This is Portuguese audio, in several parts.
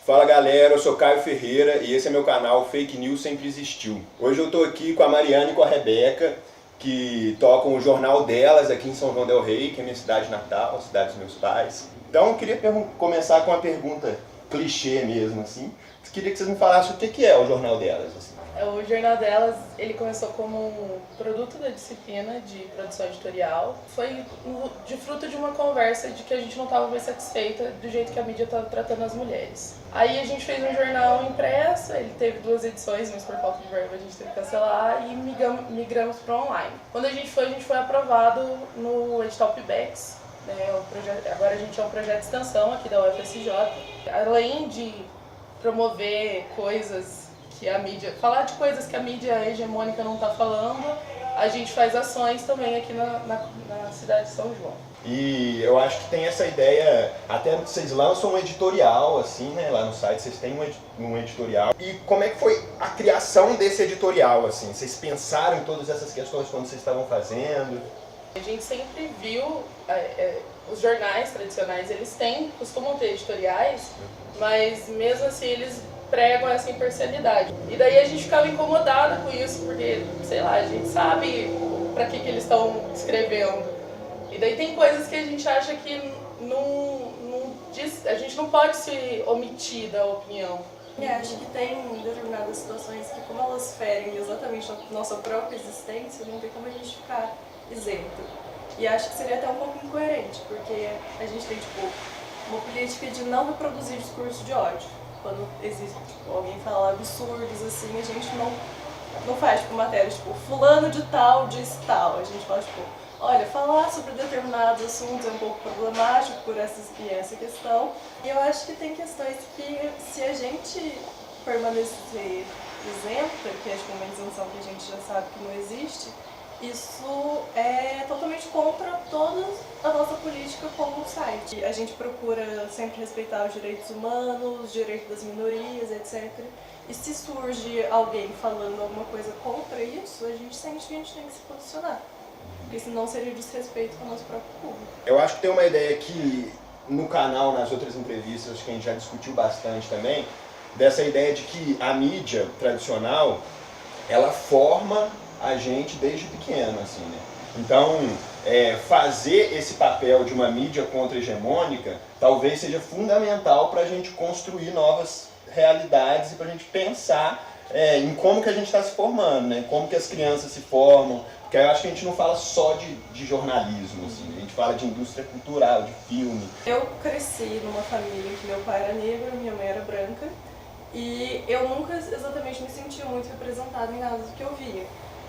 Fala galera, eu sou Caio Ferreira e esse é meu canal Fake News Sempre Existiu. Hoje eu tô aqui com a Mariana e com a Rebeca, que tocam o jornal delas aqui em São João del Rei, que é minha cidade natal, a cidade dos meus pais. Então eu queria começar com uma pergunta clichê mesmo, assim. Eu queria que vocês me falassem o que é o jornal delas, assim. O Jornal Delas, ele começou como um produto da disciplina de produção editorial. Foi de fruto de uma conversa de que a gente não estava mais satisfeita do jeito que a mídia estava tratando as mulheres. Aí a gente fez um jornal impresso, ele teve 2 edições, mas por falta de verba a gente teve que cancelar e migramos para online. Quando a gente foi aprovado no edital PIBEX. Agora a gente é um projeto de extensão aqui da UFSJ. Além de promover coisas que a mídia, falar de coisas que a mídia hegemônica não está falando, a gente faz ações também aqui na cidade de São João. E eu acho que tem essa ideia, até vocês lançam um editorial, assim, né, lá no site, vocês têm um editorial. E como é que foi a criação desse editorial, assim? Vocês pensaram em todas essas questões quando vocês estavam fazendo? A gente sempre viu, os jornais tradicionais, eles costumam ter editoriais, mas mesmo assim eles pregam essa imparcialidade. E daí a gente ficava incomodada com isso, porque, sei lá, a gente sabe para que eles estão escrevendo. E daí tem coisas que a gente acha que a gente não pode se omitir da opinião. Eu acho que tem determinadas situações que, como elas ferem exatamente a nossa própria existência, não tem como a gente ficar isento. E acho que seria até um pouco incoerente, porque a gente tem, uma política de não reproduzir discurso de ódio. Quando existe, alguém fala absurdos, assim, a gente não faz, matéria, fulano de tal diz tal. A gente fala, olha, falar sobre determinados assuntos é um pouco problemático por essa questão. E eu acho que tem questões que, se a gente permanecer isenta, que é uma isenção que a gente já sabe que não existe, isso é totalmente contra toda a nossa política como site. A gente procura sempre respeitar os direitos humanos, os direitos das minorias, etc. E se surge alguém falando alguma coisa contra isso, a gente sente que a gente tem que se posicionar. Porque senão seria desrespeito com o nosso próprio público. Eu acho que tem uma ideia que no canal, nas outras entrevistas, que a gente já discutiu bastante também, dessa ideia de que a mídia tradicional, ela forma a gente desde pequeno, assim, né? Então, fazer esse papel de uma mídia contra-hegemônica talvez seja fundamental para a gente construir novas realidades e para a gente pensar em como que a gente está se formando, né? Como que as crianças se formam, porque eu acho que a gente não fala só de jornalismo, assim, a gente fala de indústria cultural, de filme. Eu cresci numa família em que meu pai era negro, minha mãe era branca, e eu nunca exatamente me sentia muito representada em nada do que eu via.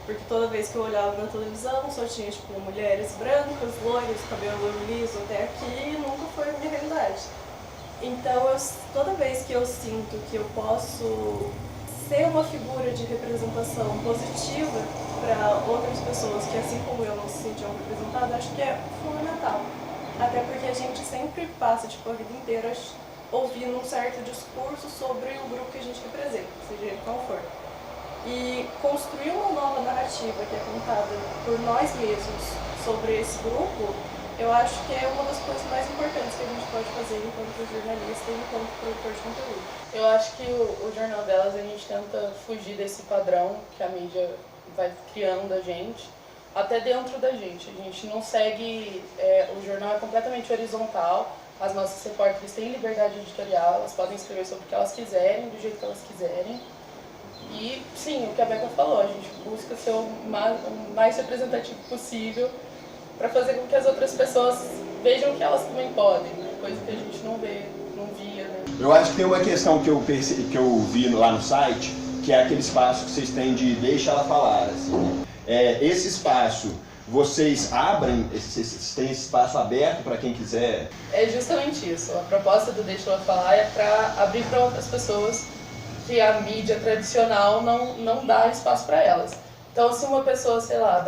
Porque toda vez que eu olhava na televisão só tinha mulheres brancas, loiras, cabelo liso até aqui, e nunca foi a minha realidade. Então toda vez que eu sinto que eu posso ser uma figura de representação positiva para outras pessoas que, assim como eu, não se sentiam representadas, acho que é fundamental. Até porque a gente sempre passa a vida inteira ouvindo um certo discurso sobre o grupo que a gente representa, seja ele qual for. E construir uma nova narrativa que é contada por nós mesmos sobre esse grupo, eu acho que é uma das coisas mais importantes que a gente pode fazer enquanto jornalista e enquanto produtor de conteúdo. Eu acho que o Jornal Delas, a gente tenta fugir desse padrão que a mídia vai criando da gente, até dentro da gente. A gente não segue, o jornal é completamente horizontal, as nossas repórteres têm liberdade editorial, elas podem escrever sobre o que elas quiserem, do jeito que elas quiserem. E sim, o que a Beca falou, a gente busca ser o mais representativo possível para fazer com que as outras pessoas vejam que elas também podem, né? Coisa que a gente não via, né? Eu acho que tem uma questão que eu vi lá no site, que é aquele espaço que vocês têm de deixa ela falar, assim, né? Esse espaço, vocês abrem, vocês têm esse espaço aberto para quem quiser? É justamente isso, a proposta do Deixa Ela Falar é para abrir para outras pessoas que a mídia tradicional não dá espaço para elas. Então, se uma pessoa, sei lá,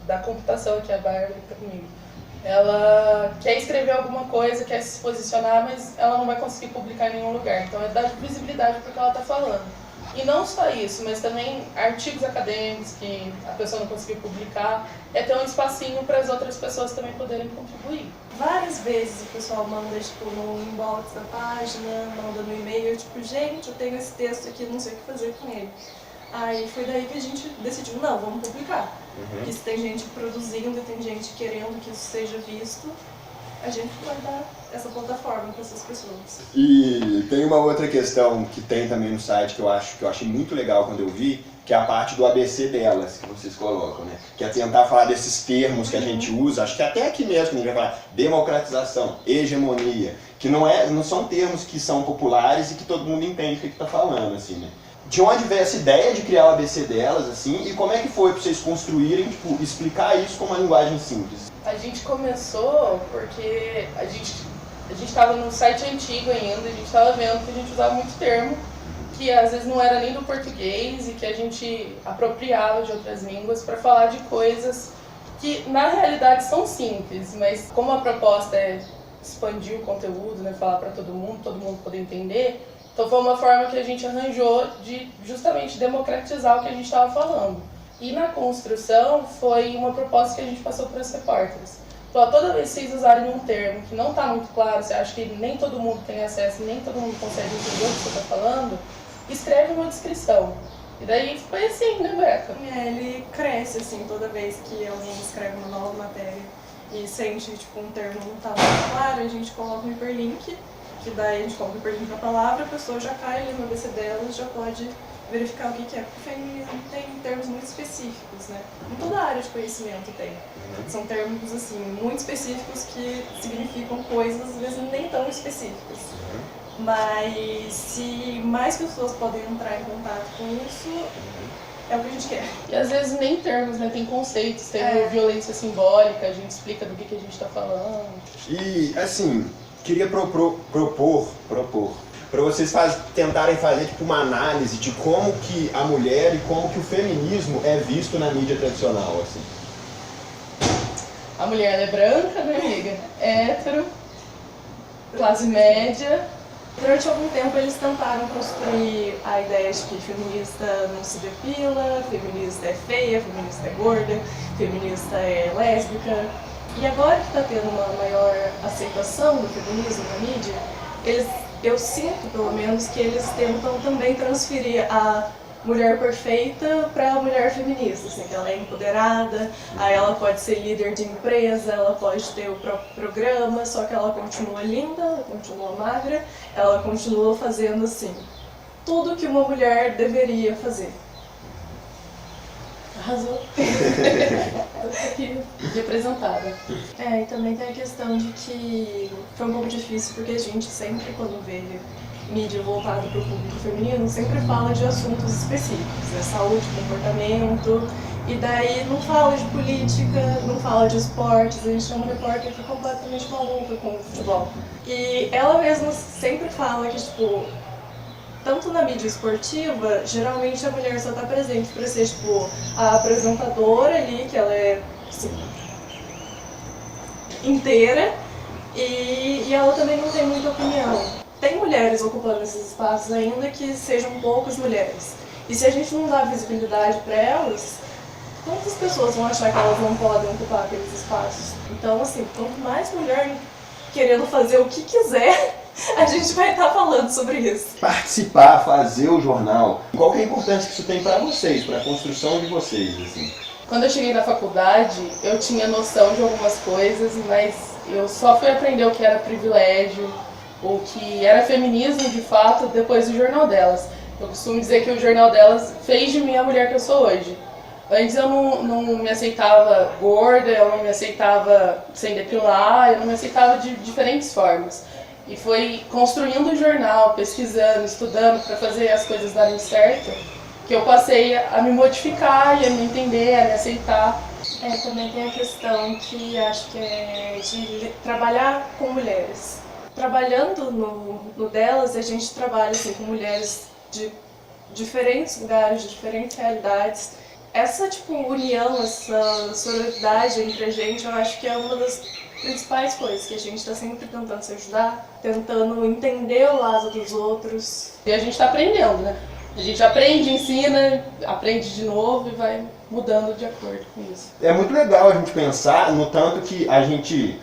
da computação, que é a Bárbara que está comigo, ela quer escrever alguma coisa, quer se posicionar, mas ela não vai conseguir publicar em nenhum lugar. Então, é dar visibilidade para o que ela está falando. E não só isso, mas também artigos acadêmicos que a pessoa não conseguiu publicar, é ter um espacinho para as outras pessoas também poderem contribuir. Várias vezes o pessoal manda, no inbox da página, manda no e-mail, gente, eu tenho esse texto aqui, não sei o que fazer com ele. Aí foi daí que a gente decidiu, não, vamos publicar. Porque se tem gente produzindo e tem gente querendo que isso seja visto, a gente vai dar essa plataforma para essas pessoas. E tem uma outra questão que tem também no site que eu achei muito legal quando eu vi, que é a parte do ABC delas, que vocês colocam, né? Que é tentar falar desses termos que a gente usa, acho que até aqui mesmo a gente vai falar democratização, hegemonia, que não são termos que são populares e que todo mundo entende o que está falando, assim, né? De onde veio essa ideia de criar o ABC delas, assim, e como é que foi para vocês construírem, tipo, explicar isso com uma linguagem simples? A gente começou porque a gente estava num site antigo ainda, a gente estava vendo que a gente usava muito termo que às vezes não era nem do português e que a gente apropriava de outras línguas para falar de coisas que na realidade são simples, mas como a proposta é expandir o conteúdo, né, falar para todo mundo poder entender, então foi uma forma que a gente arranjou de justamente democratizar o que a gente estava falando. E na construção foi uma proposta que a gente passou para os repórteres. Então, toda vez que vocês usarem um termo que não está muito claro, você acha que nem todo mundo tem acesso, nem todo mundo consegue entender o que você está falando, escreve uma descrição. E daí foi assim, né, Beca? Ele cresce, assim, toda vez que alguém escreve uma nova matéria e sente, tipo, um termo não está muito claro, a gente coloca um hiperlink, que daí a gente coloca um hiperlink na palavra, a pessoa já cai ali no ABC dela e já pode verificar o que é. Porque o feminismo tem termos muito específicos, né? Em toda a área de conhecimento tem. São termos, assim, muito específicos que significam coisas, às vezes, nem tão específicas. Mas se mais pessoas podem entrar em contato com isso, é o que a gente quer. E às vezes nem termos, né? Tem conceitos, tem violência simbólica, a gente explica do que a gente está falando. E, assim, queria propor para vocês tentarem fazer tipo, uma análise de como que a mulher e como que o feminismo é visto na mídia tradicional, assim. A mulher ela é branca, né, amiga? Hétero, classe média. Durante algum tempo eles tentaram construir a ideia de que feminista não se depila, feminista é feia, feminista é gorda, feminista é lésbica. E agora que está tendo uma maior aceitação do feminismo na mídia, eu sinto, pelo menos, que eles tentam também transferir a mulher perfeita para a mulher feminista, assim, que ela é empoderada, aí ela pode ser líder de empresa, ela pode ter o próprio programa, só que ela continua linda, ela continua magra, ela continua fazendo, assim, tudo que uma mulher deveria fazer. Arrasou. Tô aqui representada. E também tem a questão de que foi um pouco difícil, porque a gente sempre, quando vê mídia voltada para o público feminino, sempre fala de assuntos específicos, né? Saúde, comportamento, e daí não fala de política, não fala de esportes, a gente chama um repórter que é completamente maluca com o futebol. E ela mesma sempre fala que, tipo, tanto na mídia esportiva, geralmente a mulher só está presente para ser, tipo, a apresentadora ali, que ela é, assim, inteira, e ela também não tem muita opinião. Tem mulheres ocupando esses espaços ainda que sejam poucas mulheres. E se a gente não dá visibilidade para elas, quantas pessoas vão achar que elas não podem ocupar aqueles espaços? Então, assim, quanto mais mulher querendo fazer o que quiser, a gente vai estar falando sobre isso. Participar, fazer o jornal, qual que é a importância que isso tem para vocês, para a construção de vocês, assim? Quando eu cheguei na faculdade, eu tinha noção de algumas coisas, mas eu só fui aprender o que era privilégio, o que era feminismo de fato depois do Jornal Delas. Eu costumo dizer que o Jornal Delas fez de mim a mulher que eu sou hoje. Antes eu não me aceitava gorda, eu não me aceitava sem depilar, eu não me aceitava de diferentes formas. E foi construindo o jornal, pesquisando, estudando para fazer as coisas darem certo, que eu passei a me modificar e a me entender, a me aceitar. Também tem a questão que acho que é de trabalhar com mulheres. Trabalhando no Delas, a gente trabalha assim, com mulheres de diferentes lugares, de diferentes realidades. Essa tipo, união, essa sororidade entre a gente, eu acho que é uma das principais coisas, que a gente está sempre tentando se ajudar, tentando entender o lado dos outros. E a gente está aprendendo, né? A gente aprende, ensina, aprende de novo e vai mudando de acordo com isso. É muito legal a gente pensar no tanto que a gente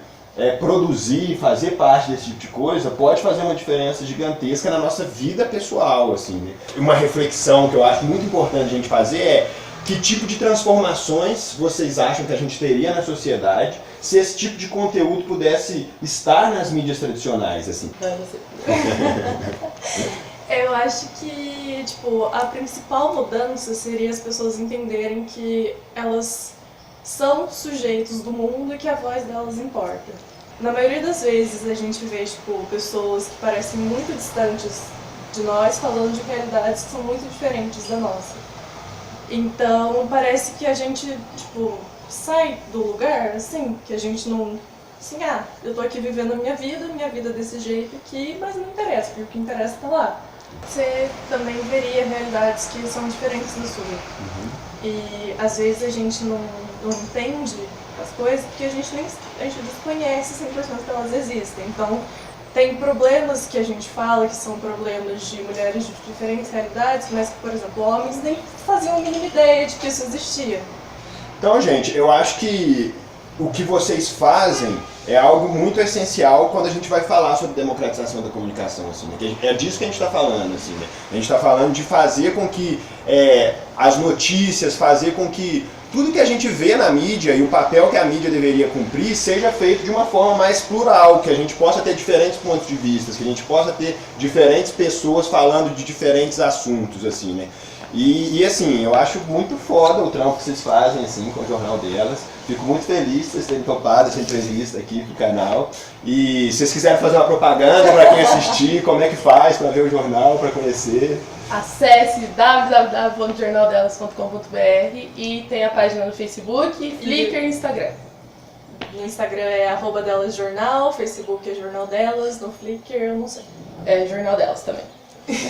produzir, fazer parte desse tipo de coisa, pode fazer uma diferença gigantesca na nossa vida pessoal, assim, né? Uma reflexão que eu acho muito importante a gente fazer é que tipo de transformações vocês acham que a gente teria na sociedade se esse tipo de conteúdo pudesse estar nas mídias tradicionais, assim? Eu acho que, tipo, a principal mudança seria as pessoas entenderem que elas são sujeitos do mundo e que a voz delas importa. Na maioria das vezes a gente vê, tipo, pessoas que parecem muito distantes de nós falando de realidades que são muito diferentes da nossa. Então parece que a gente, tipo, sai do lugar, assim, que a gente não... Assim, eu tô aqui vivendo a minha vida desse jeito aqui, mas não interessa, porque o que interessa tá lá. Você também veria realidades que são diferentes da sua. E às vezes a gente não entende as coisas porque a gente desconhece 100% que elas existem. Então, tem problemas que a gente fala que são problemas de mulheres de diferentes realidades, mas que, por exemplo, homens nem faziam a mínima ideia de que isso existia. Então, gente, eu acho que o que vocês fazem é algo muito essencial quando a gente vai falar sobre democratização da comunicação, assim, né? É disso que a gente está falando, assim, né? A gente está falando de fazer com que as notícias, fazer com que tudo que a gente vê na mídia e o papel que a mídia deveria cumprir seja feito de uma forma mais plural, que a gente possa ter diferentes pontos de vista, que a gente possa ter diferentes pessoas falando de diferentes assuntos, assim, né? E assim, eu acho muito foda o trampo que vocês fazem, assim, com o Jornal Delas. Fico muito feliz de vocês terem topado essa entrevista aqui pro canal. E se vocês quiserem fazer uma propaganda para quem assistir, como é que faz para ver o jornal, para conhecer? Acesse www.jornaldelas.com.br e tem a página no Facebook, Flickr e Instagram. No Instagram é @delasjornal, Facebook é Jornal Delas, no Flickr eu não sei. É Jornal Delas também.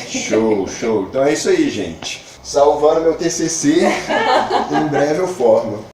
Show, show. Então é isso aí, gente. Salvando meu TCC, em breve eu formo.